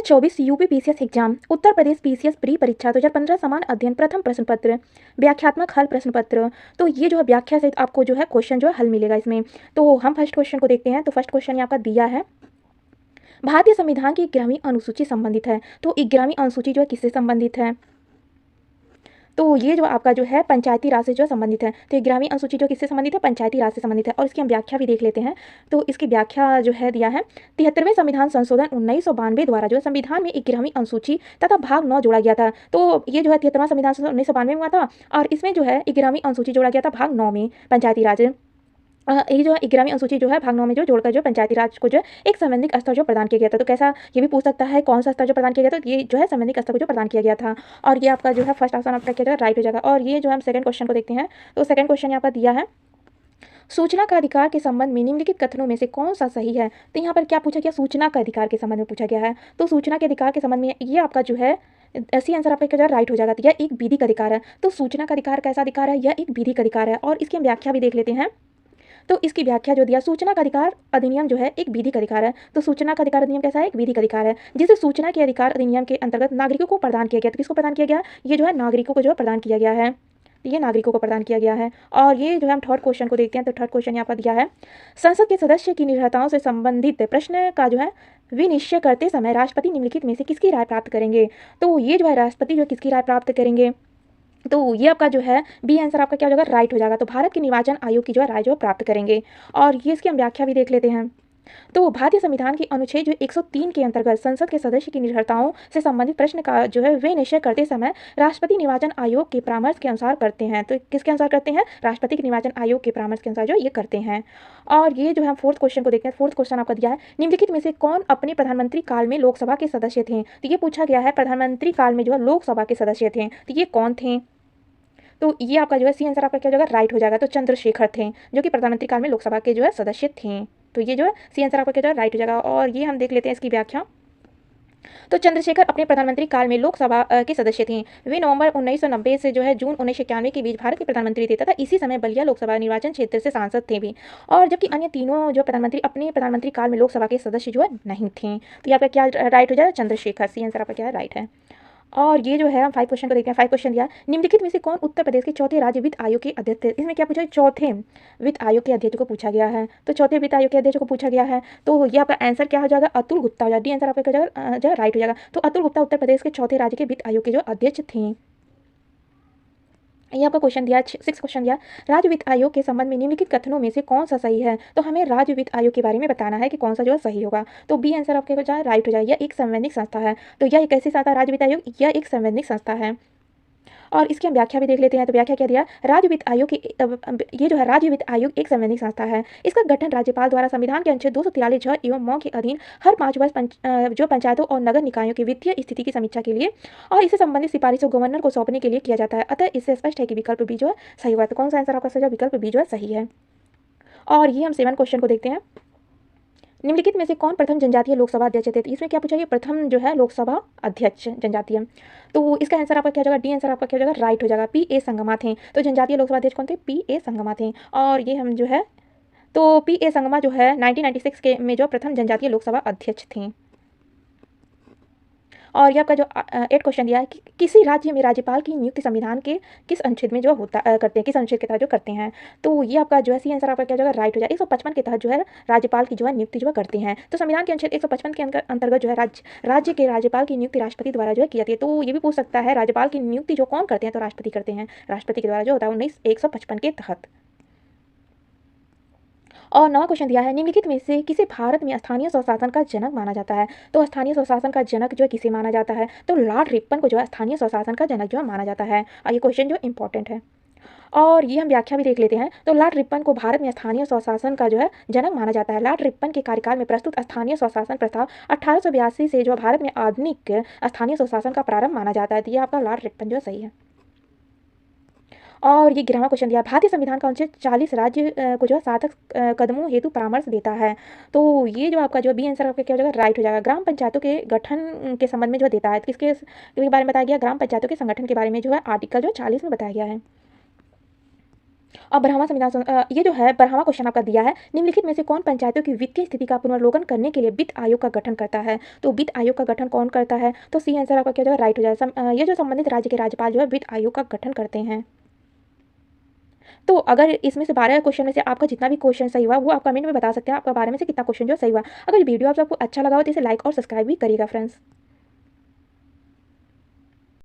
2024 UP PCS exam Uttar Pradesh PCS pre परीक्षा 2015 समान अध्ययन प्रथम प्रश्न पत्र व्याख्यात्मक हल प्रश्न पत्र। तो ये जो है व्याख्या से आपको जो है क्वेश्चन जो है हल मिलेगा इसमें। तो हम फर्स्ट क्वेश्चन को देखते हैं। तो फर्स्ट क्वेश्चन यहाँ पर दिया है, भारतीय संविधान की 11वीं अनुसूची संबंधित है। तो 11वीं अनुसूची जो है किससे संबंधित है? तो ये जो आपका जो है पंचायती राज से जो संबंधित है। तो 11वीं अनुसूची जो किससे संबंधित है? पंचायती राज से संबंधित है। और इसकी हम व्याख्या भी देख लेते हैं। तो इसकी व्याख्या जो है दिया है, 73वें संविधान संशोधन 1992 द्वारा जो है संविधान में 11वीं अनुसूची तथा भाग 9 जोड़ा गया था। तो ये जो है 73वां संविधान संशोधन 1992 में हुआ था और इसमें जो है 11वीं अनुसूची जोड़ा गया था भाग 9 में पंचायती राज। ये जो है 11वीं अनुसूची जो है भाग 9 में जो जोड़कर जो पंचायती राज को जो है एक संवैधानिक स्तर जो प्रदान किया गया था। तो कैसा ये भी पूछ सकता है कौन सा स्तर जो प्रदान किया गया था? तो ये जो है संवैधानिक स्तर को जो प्रदान किया गया था। और ये आपका जो है फर्स्ट ऑप्शन आपका क्या जाएगा? राइट हो जाएगा। और ये जो हम सेकंड क्वेश्चन को देखते हैं। तो सेकंड क्वेश्चन यहाँ पर दिया है, सूचना का अधिकार के संबंध में निम्नलिखित कथनों में से कौन सा सही है? तो यहाँ पर क्या पूछा गया? सूचना का अधिकार के संबंध में पूछा गया है। तो सूचना के अधिकार के संबंध में ये आपका जो है सी आंसर आपका क्या राइट हो जाएगा। तो यह एक विधिक अधिकार है। तो सूचना का अधिकार कैसा अधिकार है? यह एक विधिक अधिकार है। और इसकी हम व्याख्या भी देख लेते हैं। तो इसकी व्याख्या जो दिया, सूचना का अधिकार अधिनियम जो है एक विधिक अधिकार है। तो सूचना का अधिकार अधिनियम कैसा है? एक विधिक अधिकार है, जिसे सूचना के अधिकार अधिनियम के अंतर्गत नागरिकों को प्रदान किया गया। तो किसको प्रदान किया गया? ये जो है नागरिकों को जो है प्रदान किया गया है। ये नागरिकों को प्रदान किया गया है। और ये जो है हम थर्ड क्वेश्चन को देखते हैं। तो थर्ड क्वेश्चन यहाँ पर दिया है, संसद के सदस्य की निर्भरताओं से संबंधित प्रश्न का जो है विनिश्चय करते समय राष्ट्रपति निम्नलिखित में से किसकी राय प्राप्त करेंगे? तो ये जो है राष्ट्रपति जो किसकी राय प्राप्त करेंगे? तो ये आपका जो है बी आंसर आपका क्या हो जाएगा? राइट हो जाएगा। तो भारत के निर्वाचन आयोग की जो है राय जो प्राप्त करेंगे। और ये इसकी हम व्याख्या भी देख लेते हैं। तो भारतीय संविधान के अनुच्छेद जो 103 के अंतर्गत संसद के सदस्य की निर्भरताओं से संबंधित प्रश्न का जो है वे निश्चय करते समय राष्ट्रपति निर्वाचन आयोग के परामर्श के अनुसार करते हैं। तो किसके अनुसार करते हैं? राष्ट्रपति के निर्वाचन आयोग के परामर्श के अनुसार जो ये करते हैं। और ये जो है हम फोर्थ क्वेश्चन को देखते हैं। फोर्थ क्वेश्चन आपका दिया है, निम्नलिखित में से कौन अपने प्रधानमंत्री काल में लोकसभा के सदस्य थे? तो ये पूछा गया है प्रधानमंत्री काल में जो है लोकसभा के सदस्य थे, तो ये कौन थे? तो ये आपका जो है सी आंसर आपका क्या हो जाएगा? राइट हो जाएगा। तो चंद्रशेखर थे, जो कि प्रधानमंत्री काल में लोकसभा के जो है सदस्य थे। तो ये जो है सी आंसर आपका क्या हो जाएगा? राइट हो जाएगा। और ये हम देख लेते हैं इसकी व्याख्या। तो चंद्रशेखर अपने प्रधानमंत्री काल में लोकसभा के सदस्य थे। वे नवंबर 1990 से जो है जून 1991 के बीच भारत के प्रधानमंत्री थे तथा इसी समय बलिया लोकसभा निर्वाचन क्षेत्र से सांसद थे भी। और जबकि अन्य तीनों जो प्रधानमंत्री अपने प्रधानमंत्री काल में लोकसभा के सदस्य जो है नहीं थे। तो ये आपका क्या राइट हो जाएगा? चंद्रशेखर। सी आंसर आपका क्या है? राइट है। और ये जो है हम 5 क्वेश्चन को देखते हैं। 5 क्वेश्चन दिया, निम्नलिखित में से कौन उत्तर प्रदेश के चौथे राज्य वित्त आयोग के अध्यक्ष थे? इसमें क्या पूछा? चौथे वित्त आयोग के अध्यक्ष को पूछा गया है। तो चौथे वित्त आयोग के अध्यक्ष को पूछा गया है। तो ये आपका आंसर क्या हो जाएगा? अतुल गुप्ता हो जाएगा। डी आंसर आपका क्या हो जाएगा? राइट हो जाएगा। तो अतुल गुप्ता उत्तर प्रदेश के चौथे राज्य के वित्त आयोग के जो अध्यक्ष थे। ये आपका क्वेश्चन दिया, 6 क्वेश्चन दिया, राज्य वित्त आयोग के संबंध में निम्नलिखित कथनों में से कौन सा सही है? तो हमें राज्य वित्त आयोग के बारे में बताना है कि कौन सा जो है सही होगा। तो बी आंसर आपके हो जाए राइट हो जाए। यह एक संवैधानिक संस्था है। तो यह एक कैसी संस्था? राज्य वित्त आयोग यह एक संवैधानिक संस्था है। और इसकी हम व्याख्या भी देख लेते हैं। तो व्याख्या क्या दिया? राज्य वित्त आयोग की ये जो है राज्य वित्त आयोग एक संवैधानिक संस्था है। इसका गठन राज्यपाल द्वारा संविधान के अनुच्छेद 243 ज एवं म के अधीन हर 5 वर्ष जो पंचायतों और नगर निकायों की वित्तीय स्थिति की समीक्षा के लिए और इससे संबंधित सिफारिशों गवर्नर को सौंपने के लिए किया जाता है। अतः इससे स्पष्ट है कि विकल्प बी जो है सही हुआ। तो कौन सा आंसर आपका सही? विकल्प बी जो है सही है। और ये हम 7 क्वेश्चन को देखते हैं, निम्नलिखित में से कौन प्रथम जनजातीय लोकसभा अध्यक्ष थे? इसमें क्या पूछा? ये प्रथम जो है लोकसभा अध्यक्ष जनजातीय। तो इसका आंसर आपका क्या हो जाएगा? डी आंसर आपका क्या हो जाएगा? राइट हो जाएगा। पी ए संगमा थे। तो जनजातीय लोकसभा अध्यक्ष कौन थे? पी ए संगमा थे। और ये हम जो है तो पी ए संगमा जो है 1996 के में जो प्रथम जनजातीय लोकसभा अध्यक्ष थे। और ये आपका जो 8 क्वेश्चन दिया है कि किसी राज्य में राज्यपाल की नियुक्ति संविधान के किस अनुच्छेद में जो होता करते हैं, किस अनुच्छेद के तहत जो करते हैं? तो ये आपका जो है सी आंसर आपका क्या जगह राइट हो जाए। 155 के तहत जो है राज्यपाल की जो है नियुक्ति जो है करते हैं। तो संविधान के अनुच्छेद 155 के अंतर्गत जो है राज्य के राज्यपाल की नियुक्ति राष्ट्रपति द्वारा जो है की जाती है। तो ये भी पूछ सकता है राज्यपाल की नियुक्ति जो कौन करते हैं? तो राष्ट्रपति करते हैं। राष्ट्रपति के द्वारा जो होता है 155 के तहत। और 9 क्वेश्चन दिया है, निम्नलिखित में से किसे भारत में स्थानीय स्वशासन का जनक माना जाता है? तो स्थानीय स्वशासन का जनक जो है किसे माना जाता है? तो लॉर्ड रिपन को जो है स्थानीय स्वशासन का जनक जो है माना जाता है। और ये क्वेश्चन जो इंपॉर्टेंट है। और ये हम व्याख्या भी देख लेते हैं। तो लॉर्ड रिपन को भारत में स्थानीय स्वशासन का जो है जनक माना जाता है। लॉर्ड रिपन के कार्यकाल में प्रस्तुत स्थानीय स्वशासन प्रस्ताव 1882 से जो भारत में आधुनिक स्थानीय स्वशासन का प्रारंभ माना जाता है। तो ये आपका लॉर्ड रिपन जो सही है। और ये 11वां क्वेश्चन दिया, भारतीय संविधान का अनुच्छेद 40 राज्य को जो है सार्थक कदमों हेतु परामर्श देता है। तो ये जो आपका जो बी आंसर आपका क्या हो जाएगा? राइट हो जाएगा। ग्राम पंचायतों के गठन के संबंध में जो देता है, किसके बारे में बताया गया? ग्राम पंचायतों के संगठन के बारे में जो है आर्टिकल जो 40 में बताया गया है। अब 12वां संविधान ये जो है 12वां क्वेश्चन आपका दिया है, निम्नलिखित में से कौन पंचायतों की वित्तीय स्थिति का पुनर्वलोकन करने के लिए वित्त आयोग का गठन करता है? तो वित्त आयोग का गठन कौन करता है? तो सी आंसर आपका क्या जो है राइट हो जाएगा। ये जो संबंधित राज्य के राज्यपाल जो है वित्त आयोग का गठन करते हैं। तो अगर इसमें से 12 क्वेश्चन में से आपका जितना भी क्वेश्चन सही हुआ वो आप कमेंट में बता सकते हैं, आपका 12 में से कितना क्वेश्चन जो सही हुआ। अगर वीडियो आप सबको अच्छा लगा हो तो इसे लाइक और सब्सक्राइब भी करिएगा फ्रेंड्स।